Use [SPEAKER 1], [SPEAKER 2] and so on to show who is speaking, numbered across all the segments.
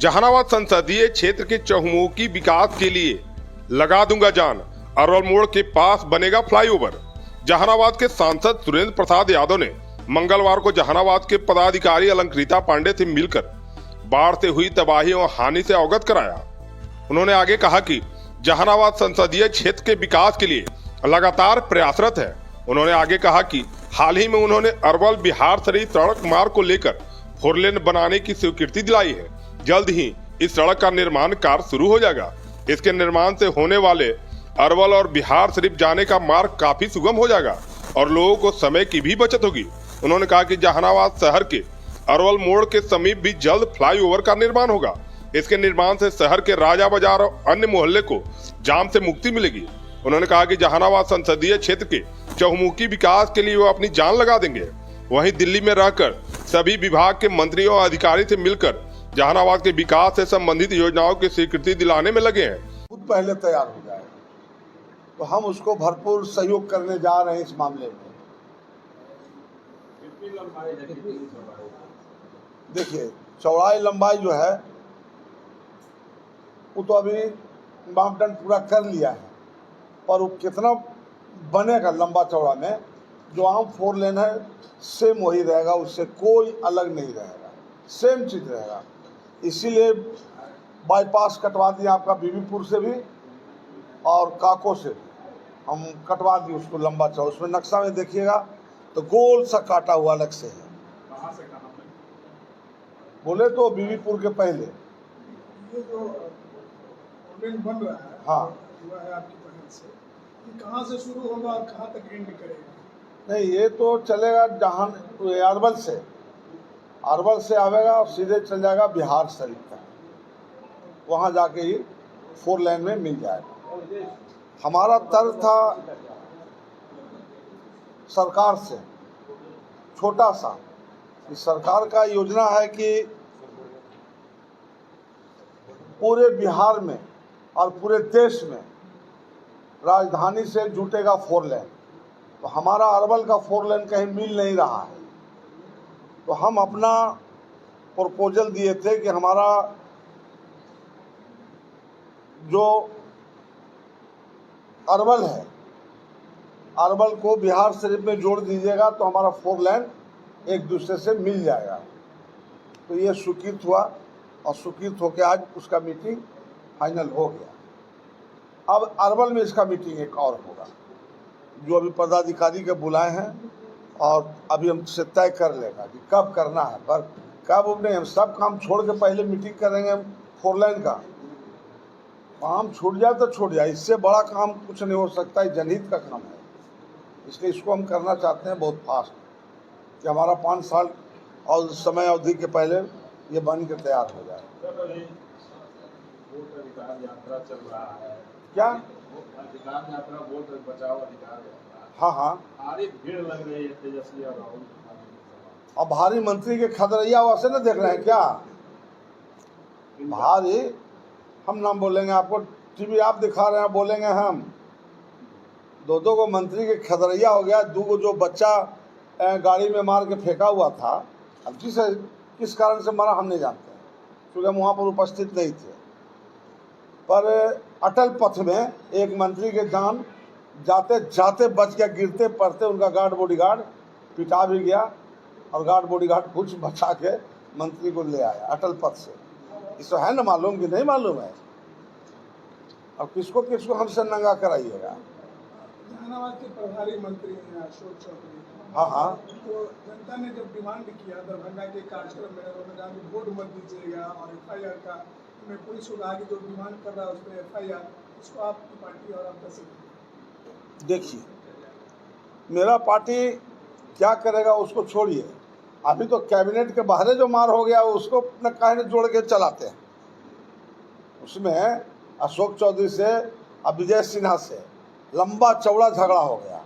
[SPEAKER 1] जहानाबाद संसदीय क्षेत्र के चहुमुखी विकास के लिए लगा दूंगा जान। अरवल मोड़ के पास बनेगा फ्लाईओवर। जहानाबाद के सांसद सुरेंद्र प्रसाद यादव ने मंगलवार को जहानाबाद के पदाधिकारी अलंकृता पांडे से मिलकर बाढ़ से हुई तबाही और हानि से अवगत कराया। उन्होंने आगे कहा कि जहानाबाद संसदीय क्षेत्र के विकास के लिए लगातार प्रयासरत है। उन्होंने आगे कहा कि हाल ही में उन्होंने अरवल बिहार शरीफ सड़क मार्ग को लेकर 4 लेन बनाने की स्वीकृति दिलाई है। जल्द ही इस सड़क का निर्माण कार्य शुरू हो जाएगा। इसके निर्माण से होने वाले अरवल और बिहार शरीफ जाने का मार्ग काफी सुगम हो जाएगा और लोगों को समय की भी बचत होगी। उन्होंने कहा कि जहानाबाद शहर के अरवल मोड़ के समीप भी जल्द फ्लाईओवर का निर्माण होगा। इसके निर्माण से शहर के राजा बाजार और अन्य मोहल्ले को जाम से मुक्ति मिलेगी। उन्होंने कहा कि जहानाबाद संसदीय क्षेत्र के चहुमुखी विकास के लिए वो अपनी जान लगा देंगे। वहीं दिल्ली में रहकर सभी विभाग के मंत्रियों और अधिकारी से मिलकर जहानाबाद के विकास से संबंधित योजनाओं की स्वीकृति दिलाने में लगे हैं।
[SPEAKER 2] खुद पहले तैयार हो जाए तो हम उसको भरपूर सहयोग करने जा रहे हैं। इस मामले में देखिए, चौड़ाई लंबाई जो है वो तो अभी मापदंड पूरा कर लिया है, पर वो कितना बनेगा लंबा चौड़ा में, जो आम 4 लेन है सेम वही रहेगा, उससे कोई अलग नहीं रहेगा, सेम चीज रहेगा। इसीलिए बाईपास कटवा दिया आपका बीबीपुर से भी और काको से भी हम कटवा दिए उसको लंबा चौड़ा। उसमें नक्शा में देखिएगा तो गोल सा काटा हुआ अलग से है।
[SPEAKER 3] कहाँ से कहाँ पे?
[SPEAKER 2] बोले तो बीबीपुर के पहले
[SPEAKER 3] ये जो लेन बन रहा है,
[SPEAKER 2] हाँ,
[SPEAKER 3] हुआ है आपकी पहल से, ये कहाँ से शुरू होगा और कहाँ तक एंड करेगा?
[SPEAKER 2] नहीं, ये तो चलेगा जहाँ अरवल से आवेगा और सीधे चल जाएगा बिहार शरीफ तक, वहाँ जाके ही 4 लेन में मिल जाएगा। हमारा तर्क था सरकार से छोटा सा कि सरकार का योजना है कि पूरे बिहार में और पूरे देश में राजधानी से जुटेगा 4 लेन। तो हमारा अरवल का 4 लेन कहीं मिल नहीं रहा है, तो हम अपना प्रपोजल दिए थे कि हमारा जो अरवल है, अरवल को बिहार शरीफ में जोड़ दीजिएगा तो हमारा 4 लेन एक दूसरे से मिल जाएगा। तो ये स्वीकृत हुआ और स्वीकृत होकर आज उसका मीटिंग फाइनल हो गया। अब अरवल में इसका मीटिंग एक और होगा, जो अभी पदाधिकारी के बुलाए हैं और अभी हमसे तय कर लेगा कि कब करना है, पर कब नहीं। हम सब काम छोड़ के पहले मीटिंग करेंगे 4 लेन का। काम छूट जाए तो छूट जाए, इससे बड़ा काम कुछ नहीं हो सकता है, जनहित का काम है। इसलिए इसको हम करना चाहते हैं बहुत फास्ट, कि हमारा 5 साल और समय अवधि के पहले ये बन के तैयार हो जाए।
[SPEAKER 3] वोट अधिकार यात्रा चल रहा है,
[SPEAKER 2] क्या
[SPEAKER 3] अधिकार यात्रा, वोट बचाओ अधिकार यात्रा,
[SPEAKER 2] हाँ हाँ,
[SPEAKER 3] भारी भीड़ लग रही है तेजस्वी और राहुल।
[SPEAKER 2] अब भारी मंत्री के खदरैया वैसे न देख रहे हैं क्या? भारी हम नाम बोलेंगे आपको, टीवी आप दिखा रहे हैं, बोलेंगे हम। 2 को मंत्री के खदरैया हो गया। 2 जो बच्चा गाड़ी में मार के फेंका हुआ था, अब किस कारण से मारा हम नहीं जानते, क्योंकि हम वहाँ पर उपस्थित नहीं थे। पर अटल पथ में एक मंत्री के जान जाते जाते बच गया, गिरते पड़ते उनका गार्ड बॉडीगार्ड पिटा भी गया और गार्ड बॉडीगार्ड कुछ बचा के मंत्री को ले आया अटल पथ से। इसको है ना मालूम कि नहीं मालूम है? अब किसको किसको हमसे नंगा कराइएगा।
[SPEAKER 3] जहानाबाद के प्रभारी मंत्री हैं अशोक चौधरी।
[SPEAKER 2] हाँ हाँ,
[SPEAKER 3] तो जनता ने जब डिमांड किया दरभंगा के कार्यक्रम में, उन्होंने कहा कि वोट मत दीजिएगा और FIR का, मैं पुलिस को कहा कि जो डिमांड कर रहा है उसमें FIR, इसको आपकी पार्टी और आप कैसे?
[SPEAKER 2] देखिए, मेरा पार्टी क्या करेगा उसको छोड़िए। अभी तो कैबिनेट के बाहर जो मार हो गया उसको अपने कहने जोड़ के चलाते हैं। उसमें अशोक चौधरी से और विजय सिन्हा से लंबा चौड़ा झगड़ा हो गया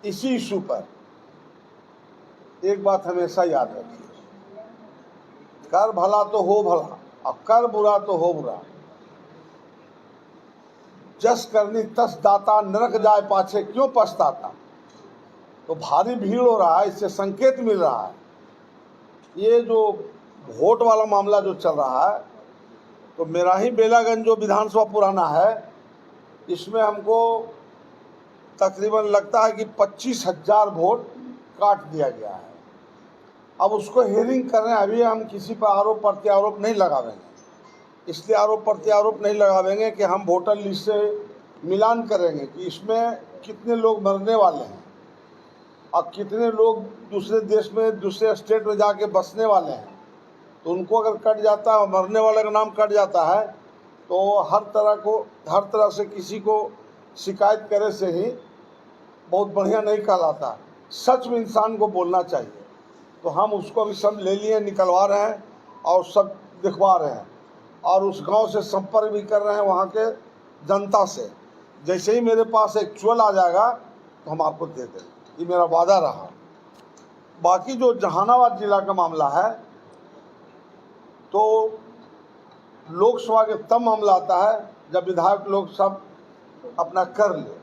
[SPEAKER 2] इसी इशू पर। एक बात हमेशा याद रखिए, कर भला तो हो भला और कर बुरा तो हो बुरा। जस करनी तस दाता, नरक जाए पाछे क्यों पछताता। तो भारी भीड़ हो रहा है, इससे संकेत मिल रहा है ये जो वोट वाला मामला जो चल रहा है तो मेरा ही बेलागंज जो विधानसभा पुराना है, इसमें हमको तकरीबन लगता है कि 25,000 वोट काट दिया गया है। अब उसको हियरिंग कर रहे हैं। अभी हम किसी पर आरोप प्रत्यारोप नहीं लगावेंगे, इसलिए आरोप प्रत्यारोप नहीं लगावेंगे कि हम वोटर लिस्ट से मिलान करेंगे कि इसमें कितने लोग मरने वाले हैं और कितने लोग दूसरे देश में, दूसरे स्टेट में जाके बसने वाले हैं। तो उनको अगर कट जाता है, मरने वाले का नाम कट जाता है, तो हर तरह से किसी को शिकायत करे से ही बहुत बढ़िया नहीं कहलाता। सच में इंसान को बोलना चाहिए। तो हम उसको अभी सब ले लिए, निकलवा रहे हैं और सब दिखवा रहे हैं और उस गांव से संपर्क भी कर रहे हैं, वहाँ के जनता से। जैसे ही मेरे पास एक्चुअल आ जाएगा तो हम आपको दे देंगे, ये मेरा वादा रहा। बाकी जो जहानाबाद जिला का मामला है, तो लोकसभा के तब मामला आता है जब विधायक लोग सब अपना कर ले।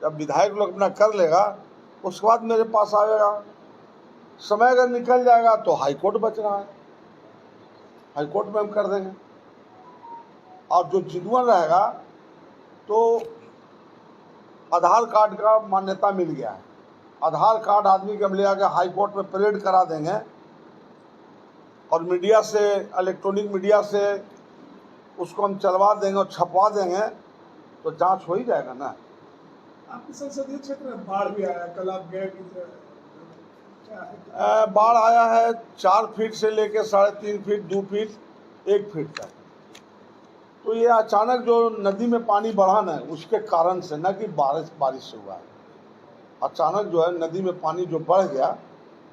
[SPEAKER 2] जब विधायक लोग अपना कर लेगा, उसके बाद मेरे पास आएगा। समय अगर निकल जाएगा तो हाई कोर्ट बच रहा है, हाई कोर्ट में हम कर देंगे। और जो जिदवन रहेगा तो आधार कार्ड का मान्यता मिल गया है। आधार कार्ड आदमी के हम ले आके हाई कोर्ट में परेड करा देंगे और मीडिया से, इलेक्ट्रॉनिक मीडिया से उसको हम चलवा देंगे और छपवा देंगे, तो जांच हो ही जाएगा ना।
[SPEAKER 3] आपके संसदीय क्षेत्र में बाढ़ भी आया, कल आप गए भी थे, क्या है?
[SPEAKER 2] बाढ़ आया है 4 फीट से लेकर 3.5 फीट, 2 फीट, 1 फीट तक। तो ये अचानक जो नदी में पानी बढ़ा ना, उसके कारण से, न कि बारिश से हुआ है। अचानक जो है नदी में पानी जो बढ़ गया,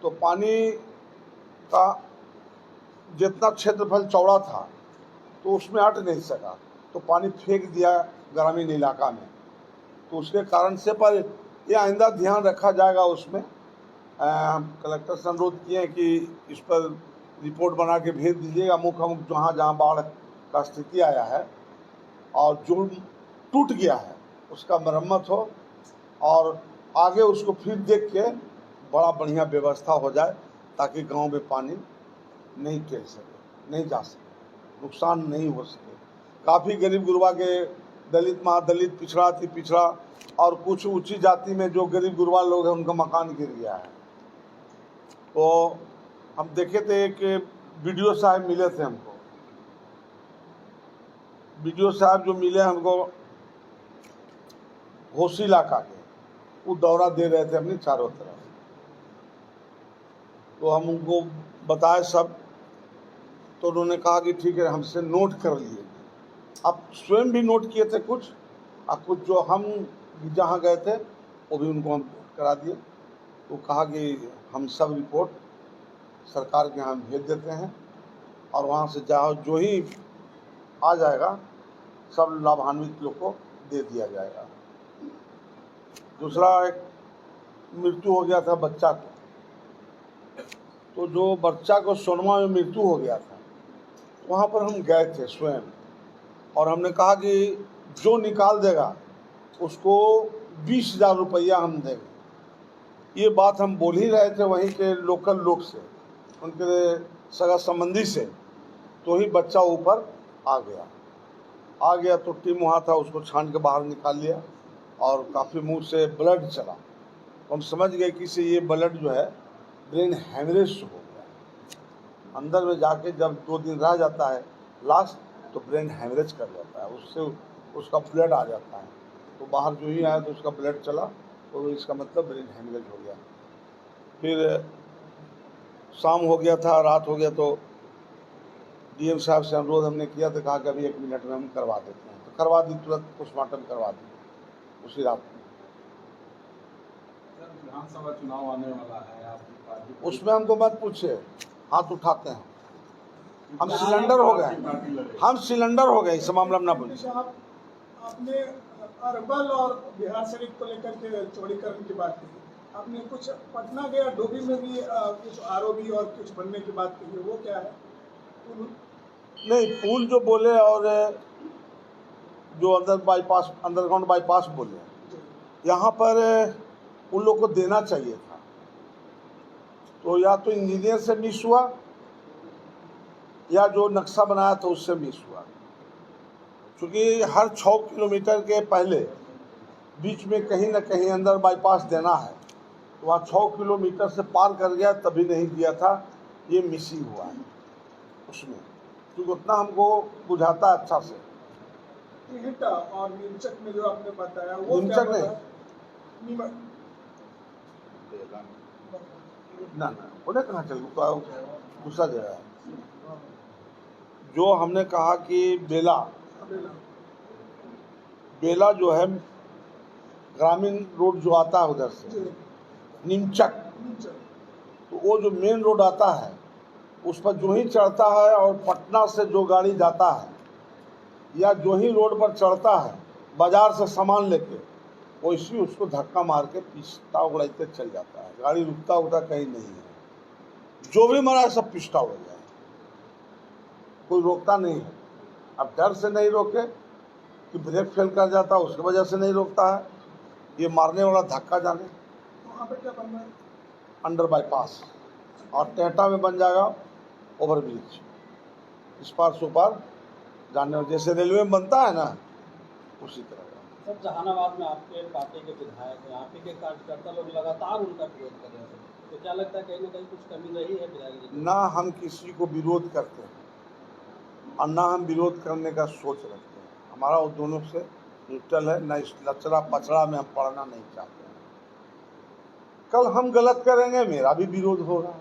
[SPEAKER 2] तो पानी का जितना क्षेत्रफल चौड़ा था तो उसमें अट नहीं सका, तो पानी फेंक दिया ग्रामीण इलाका में। तो उसके कारण से, पर ये आइंदा ध्यान रखा जाएगा उसमें। कलेक्टर से अनुरोध किए हैं कि इस पर रिपोर्ट बना के भेज दीजिएगा, मुख जहाँ जहाँ बाढ़ का स्थिति आया है और जो टूट गया है उसका मरम्मत हो और आगे उसको फिर देख के बड़ा बढ़िया व्यवस्था हो जाए, ताकि गांव में पानी नहीं टेल सके, नहीं जा सके, नुकसान नहीं हो सके। काफ़ी गरीब गुरबा के दलित, महादलित, पिछड़ा, अति पिछड़ा और कुछ ऊंची जाति में जो गरीब गुरबा लोग हैं, उनका मकान गिर गया है। तो हम देखे थे, एक बीडीओ साहब मिले थे हमको। बीडीओ साहब जो मिले हमको घोसी इलाका के, वो दौरा दे रहे थे अपनी चारों तरफ। तो हम उनको बताए सब, तो उन्होंने कहा कि ठीक है, हमसे नोट कर लिए। अब स्वयं भी नोट किए थे कुछ, और कुछ जो हम जहाँ गए थे वो भी उनको हम करा दिए। तो कहा कि हम सब रिपोर्ट सरकार के यहाँ भेज देते हैं और वहाँ से जो ही आ जाएगा सब लाभान्वित लोग को दे दिया जाएगा। दूसरा, एक मृत्यु हो गया था बच्चा को, तो जो बच्चा को सोनमा में मृत्यु हो गया था, वहाँ पर हम गए थे स्वयं, और हमने कहा कि जो निकाल देगा उसको 20,000 रुपया हम देंगे। ये बात हम बोल ही रहे थे वहीं के लोकल लोग से, उनके सगा संबंधी से। तो ही बच्चा ऊपर आ गया तो टीम वहाँ था, उसको छान के बाहर निकाल लिया और काफ़ी मुंह से ब्लड चला। तो हम समझ गए कि इसे ये ब्लड जो है ब्रेन हेमरेज हो गया। अंदर में जाके जब 2 दिन रह जाता है लास्ट, तो ब्रेन हेमरेज कर जाता है, उससे उसका ब्लड आ जाता है। तो बाहर जो ही आया तो उसका ब्लड चला, तो इसका मतलब ब्रेन हेमरेज हो गया। फिर शाम हो गया था, रात हो गया, तो डीएम साहब से अनुरोध हमने किया तो कहा कि अभी 1 मिनट में हम करवा देते हैं। तो करवा दी, तुरंत पोस्टमार्टम करवा दी उसी रात में।
[SPEAKER 4] विधानसभा चुनाव आने वाला है, आपकी पार्टी
[SPEAKER 2] उसमें हमको मत पूछे, हाथ उठाते हैं। हम सिलेंडर हो गए, हम सिलेंडर हो गए, इस मामला में ना बोलिए।
[SPEAKER 3] आपने अरबल और बिहार शरीफ को लेकर के चौड़ीकरण की बात की, आपने कुछ पटना गया डोभी में भी कुछ आरओबी और कुछ बनने की बात की, वो क्या है?
[SPEAKER 2] नहीं, पुल जो बोले और जो अंडरग्राउंड बाईपास बोले, यहाँ पर उन लोग को देना चाहिए था। तो या तो इंजीनियर से मिस हुआ या जो नक्शा बनाया था उससे मिस हुआ, क्योंकि हर 6 किलोमीटर के पहले बीच में कहीं ना कहीं अंदर बाईपास देना है, तो वहाँ 6 किलोमीटर से पार कर गया तभी नहीं दिया था, ये मिसिंग हुआ है उसमें, क्योंकि उतना हमको बुझाता है अच्छा से।
[SPEAKER 3] हिटा और नीमचक में जो आपने बताया वो
[SPEAKER 2] नीमचक
[SPEAKER 3] क्या
[SPEAKER 2] नहीं।
[SPEAKER 3] बता? नीम-
[SPEAKER 2] ना उन्हें कहाँ चल दूसरा जगह है। जो हमने कहा कि बेला
[SPEAKER 3] अबेला,
[SPEAKER 2] बेला जो है ग्रामीण रोड जो आता है उधर से
[SPEAKER 3] जी,
[SPEAKER 2] नीमचक,
[SPEAKER 3] नीमचक,
[SPEAKER 2] तो वो जो मेन रोड आता है उस पर जो ही चढ़ता है और पटना से जो गाड़ी जाता है या जो ही रोड पर चढ़ता है बाजार से सामान लेके, वैसे उसको धक्का मार के पिस्ता उड़ाते चल जाता है, गाड़ी रुकता उठता कहीं नहीं है, जो भी मरा है सब पिस्ता उड़ गया, कोई रोकता नहीं है। अब डर से नहीं रोके कि ब्रेक फेल कर जाता है उसकी वजह से नहीं रोकता है, ये मारने वाला धक्का जाने।
[SPEAKER 3] वहाँ पे क्या बन रहा है?
[SPEAKER 2] अंडर बाईपास और टेहटा में बन जाएगा ओवरब्रिज, इस पार से पार जाने, जैसे रेलवे में बनता है ना उसी तरह का।
[SPEAKER 5] सर, जहानाबाद में आपके पार्टी के विधायक हैं, आप ही के कार्यकर्ता लोग लगातार उनका विरोध कर रहे हैं, तो क्या लगता है कहीं ना कहीं कुछ कमी रही है विधायक जी की?
[SPEAKER 2] ना हम किसी को विरोध करते हैं और ना हम विरोध करने का सोच रखते हैं, हमारा वो दोनों से न्यूट्रल है, ना इस लचड़ा पचड़ा में हम पढ़ना नहीं चाहते हैं। कल हम गलत करेंगे मेरा भी विरोध होगा,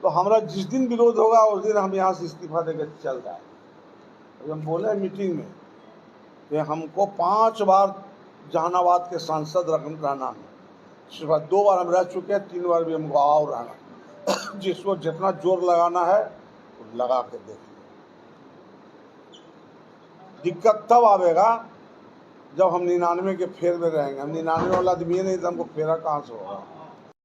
[SPEAKER 2] तो हमारा जिस दिन विरोध होगा उस दिन हम यहाँ से इस्तीफा देकर चल जाए। अभी हम बोले मीटिंग में कि हमको 5 बार जहानाबाद के सांसद रहना है, सिर्फ 2 बार हम रह चुके हैं, 3 बार भी हमको आओ रहना जिसको जितना जोर लगाना है वो लगा के देखिए। दिक्कत तब आवेगा जब हम 99 के फेर में रहेंगे, हम 99 वाला आदमी नहीं तो हमको फेरा कहाँ से होगा।